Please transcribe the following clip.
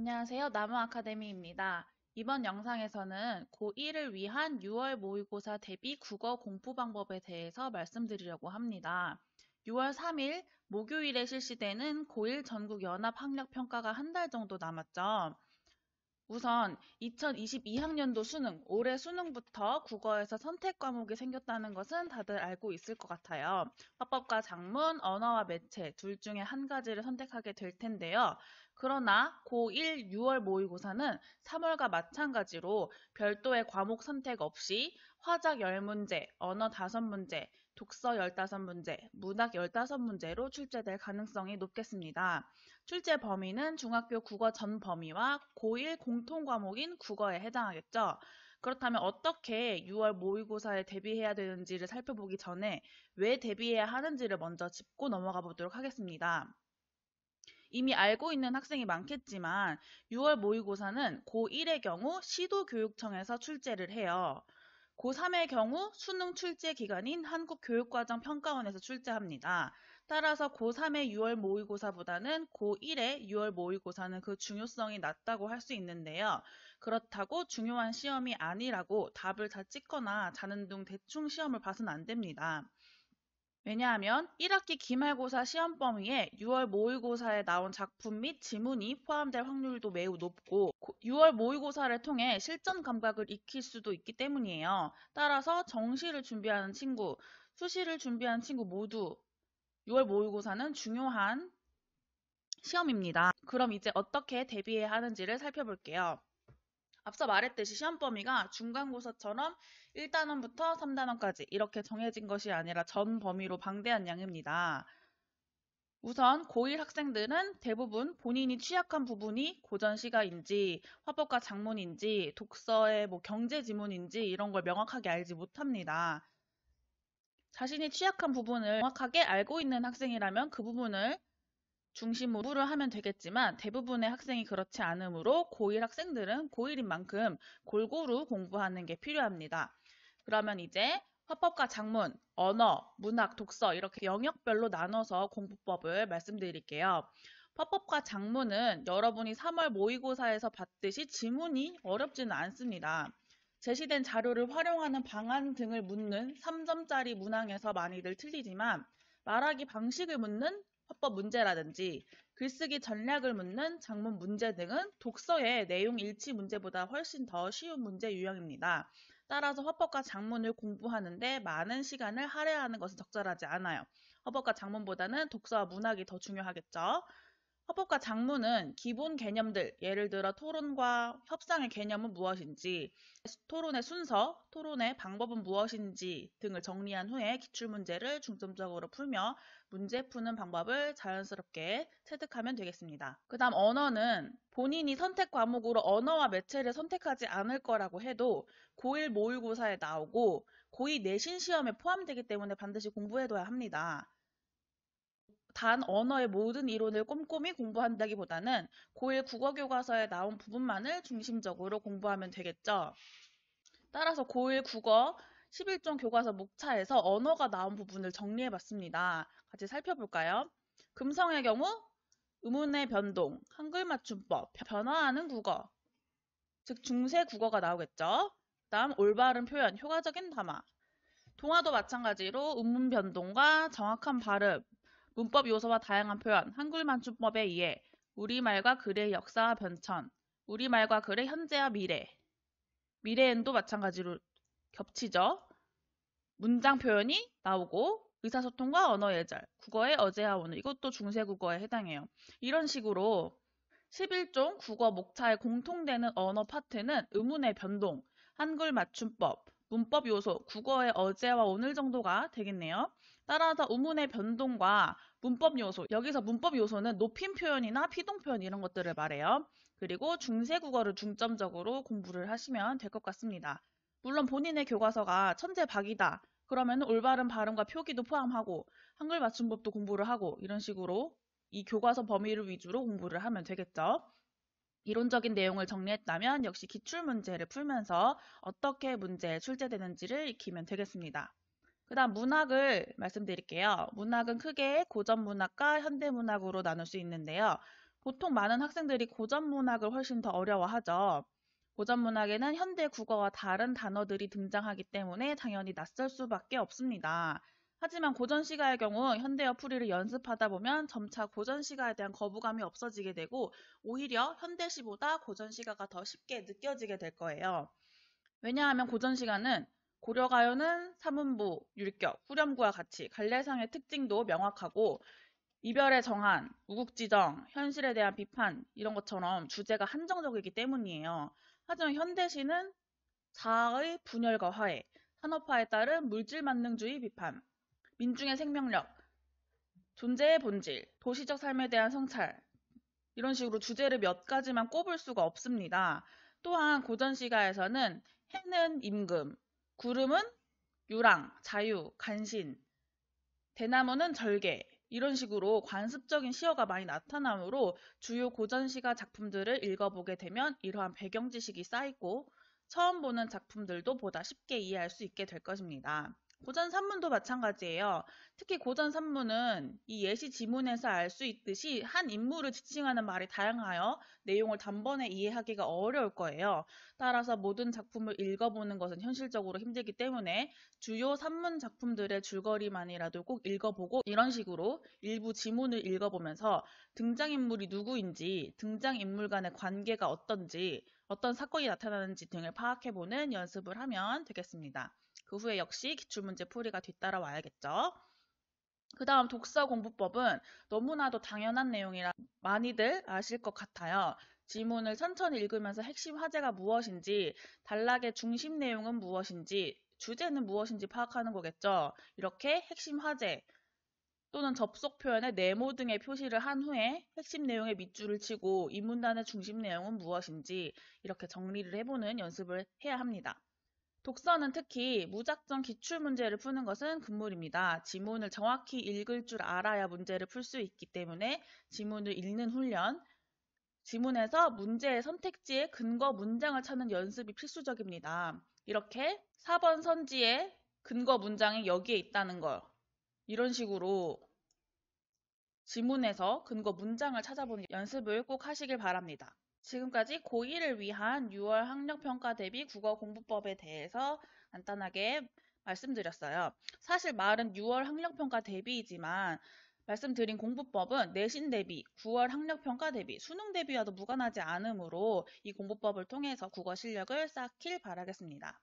안녕하세요. 나무 아카데미입니다. 이번 영상에서는 고1을 위한 6월 모의고사 대비 국어 공부 방법에 대해서 말씀드리려고 합니다. 6월 3일 목요일에 실시되는 고1 전국 연합 학력 평가가 한 달 정도 남았죠. 우선 2022학년도 수능, 올해 수능부터 국어에서 선택 과목이 생겼다는 것은 다들 알고 있을 것 같아요. 화법과 작문, 언어와 매체 둘 중에 한 가지를 선택하게 될 텐데요. 그러나 고1 6월 모의고사는 3월과 마찬가지로 별도의 과목 선택 없이 화작 10문제, 언어 5문제, 독서 15문제, 문학 15문제로 출제될 가능성이 높겠습니다. 출제 범위는 중학교 국어 전 범위와 고1 공통 과목인 국어에 해당하겠죠. 그렇다면 어떻게 6월 모의고사에 대비해야 되는지를 살펴보기 전에 왜 대비해야 하는지를 먼저 짚고 넘어가 보도록 하겠습니다. 이미 알고 있는 학생이 많겠지만 6월 모의고사는 고1의 경우 시도교육청에서 출제를 해요. 고3의 경우 수능 출제 기관인 한국교육과정평가원에서 출제합니다. 따라서 고3의 6월 모의고사보다는 고1의 6월 모의고사는 그 중요성이 낮다고 할 수 있는데요. 그렇다고 중요한 시험이 아니라고 답을 다 찍거나 자는 둥 대충 시험을 봐서는 안 됩니다. 왜냐하면 1학기 기말고사 시험 범위에 6월 모의고사에 나온 작품 및 지문이 포함될 확률도 매우 높고 6월 모의고사를 통해 실전 감각을 익힐 수도 있기 때문이에요. 따라서 정시를 준비하는 친구, 수시를 준비하는 친구 모두 6월 모의고사는 중요한 시험입니다. 그럼 이제 어떻게 대비해야 하는지를 살펴볼게요. 앞서 말했듯이 시험 범위가 중간고사처럼 1단원부터 3단원까지 이렇게 정해진 것이 아니라 전 범위로 방대한 양입니다. 우선 고1 학생들은 대부분 본인이 취약한 부분이 고전시가인지 화법과 작문인지 독서의 경제 지문인지 이런 걸 명확하게 알지 못합니다. 자신이 취약한 부분을 정확하게 알고 있는 학생이라면 그 부분을 중심으로 공부를 하면 되겠지만 대부분의 학생이 그렇지 않으므로 고1 학생들은 고1인 만큼 골고루 공부하는 게 필요합니다. 그러면 이제 화법과 작문, 언어, 문학, 독서 이렇게 영역별로 나눠서 공부법을 말씀드릴게요. 화법과 작문은 여러분이 3월 모의고사에서 봤듯이 지문이 어렵지는 않습니다. 제시된 자료를 활용하는 방안 등을 묻는 3점짜리 문항에서 많이들 틀리지만 말하기 방식을 묻는 화법 문제라든지 글쓰기 전략을 묻는 작문 문제 등은 독서의 내용 일치 문제보다 훨씬 더 쉬운 문제 유형입니다. 따라서 화법과 작문을 공부하는데 많은 시간을 할애하는 것은 적절하지 않아요. 화법과 작문보다는 독서와 문학이 더 중요하겠죠. 화법과 작문은 기본 개념들, 예를 들어 토론과 협상의 개념은 무엇인지, 토론의 순서, 토론의 방법은 무엇인지 등을 정리한 후에 기출문제를 중점적으로 풀며 문제 푸는 방법을 자연스럽게 체득하면 되겠습니다. 그 다음 언어는 본인이 선택 과목으로 언어와 매체를 선택하지 않을 거라고 해도 고1 모의고사에 나오고 고2 내신 시험에 포함되기 때문에 반드시 공부해둬야 합니다. 단 언어의 모든 이론을 꼼꼼히 공부한다기보다는 고1 국어교과서에 나온 부분만을 중심적으로 공부하면 되겠죠. 따라서 고1 국어 11종 교과서 목차에서 언어가 나온 부분을 정리해봤습니다. 같이 살펴볼까요? 금성의 경우 의문의 변동, 한글 맞춤법, 변화하는 국어, 즉 중세 국어가 나오겠죠. 다음 올바른 표현, 효과적인 담화. 동화도 마찬가지로 음문 변동과 정확한 발음, 문법 요소와 다양한 표현, 한글 맞춤법에 의해 우리말과 글의 역사와 변천, 우리말과 글의 현재와 미래, 미래엔도 마찬가지로 겹치죠. 문장 표현이 나오고 의사소통과 언어 예절, 국어의 어제와 오늘, 이것도 중세국어에 해당해요. 이런 식으로 11종 국어 목차에 공통되는 언어 파트는 의문의 변동, 한글 맞춤법, 문법 요소, 국어의 어제와 오늘 정도가 되겠네요. 따라서 의문의 변동과 문법 요소, 여기서 문법 요소는 높임 표현이나 피동 표현 이런 것들을 말해요. 그리고 중세 국어를 중점적으로 공부를 하시면 될 것 같습니다. 물론 본인의 교과서가 천재박이다. 그러면 올바른 발음과 표기도 포함하고 한글 맞춤법도 공부를 하고 이런 식으로 이 교과서 범위를 위주로 공부를 하면 되겠죠. 이론적인 내용을 정리했다면 역시 기출문제를 풀면서 어떻게 문제에 출제되는지를 익히면 되겠습니다. 그 다음 문학을 말씀드릴게요. 문학은 크게 고전문학과 현대문학으로 나눌 수 있는데요. 보통 많은 학생들이 고전 문학을 훨씬 더 어려워하죠. 고전 문학에는 현대 국어와 다른 단어들이 등장하기 때문에 당연히 낯설 수밖에 없습니다. 하지만 고전 시가의 경우 현대어 풀이를 연습하다 보면 점차 고전 시가에 대한 거부감이 없어지게 되고 오히려 현대시보다 고전 시가가 더 쉽게 느껴지게 될 거예요. 왜냐하면 고전 시가는 고려가요는 사문부, 율격, 후렴구와 같이 갈래상의 특징도 명확하고 이별의 정한, 우국지정, 현실에 대한 비판 이런 것처럼 주제가 한정적이기 때문이에요. 하지만 현대시는 자아의 분열과 화해, 산업화에 따른 물질 만능주의 비판, 민중의 생명력, 존재의 본질, 도시적 삶에 대한 성찰 이런 식으로 주제를 몇 가지만 꼽을 수가 없습니다. 또한 고전 시가에서는 해는 임금, 구름은 유랑, 자유, 간신, 대나무는 절개 이런 식으로 관습적인 시어가 많이 나타나므로 주요 고전 시가 작품들을 읽어보게 되면 이러한 배경 지식이 쌓이고 처음 보는 작품들도 보다 쉽게 이해할 수 있게 될 것입니다. 고전 산문도 마찬가지예요. 특히 고전 산문은 이 예시 지문에서 알 수 있듯이 한 인물을 지칭하는 말이 다양하여 내용을 단번에 이해하기가 어려울 거예요. 따라서 모든 작품을 읽어보는 것은 현실적으로 힘들기 때문에 주요 산문 작품들의 줄거리만이라도 꼭 읽어보고 이런 식으로 일부 지문을 읽어보면서 등장인물이 누구인지, 등장인물 간의 관계가 어떤지, 어떤 사건이 나타나는지 등을 파악해보는 연습을 하면 되겠습니다. 그 후에 역시 기출문제 풀이가 뒤따라 와야겠죠. 그 다음 독서 공부법은 너무나도 당연한 내용이라 많이들 아실 것 같아요. 지문을 천천히 읽으면서 핵심 화제가 무엇인지, 단락의 중심 내용은 무엇인지, 주제는 무엇인지 파악하는 거겠죠. 이렇게 핵심 화제 또는 접속 표현의 네모 등의 표시를 한 후에 핵심 내용에 밑줄을 치고 이 문단의 중심 내용은 무엇인지 이렇게 정리를 해보는 연습을 해야 합니다. 독서는 특히 무작정 기출문제를 푸는 것은 금물입니다. 지문을 정확히 읽을 줄 알아야 문제를 풀 수 있기 때문에 지문을 읽는 훈련, 지문에서 문제의 선택지의 근거 문장을 찾는 연습이 필수적입니다. 이렇게 4번 선지의 근거 문장이 여기에 있다는 거 이런 식으로 지문에서 근거 문장을 찾아보는 연습을 꼭 하시길 바랍니다. 지금까지 고1을 위한 6월 학력평가 대비 국어 공부법에 대해서 간단하게 말씀드렸어요. 사실 말은 6월 학력평가 대비이지만 말씀드린 공부법은 내신 대비, 9월 학력평가 대비, 수능 대비와도 무관하지 않으므로 이 공부법을 통해서 국어 실력을 쌓길 바라겠습니다.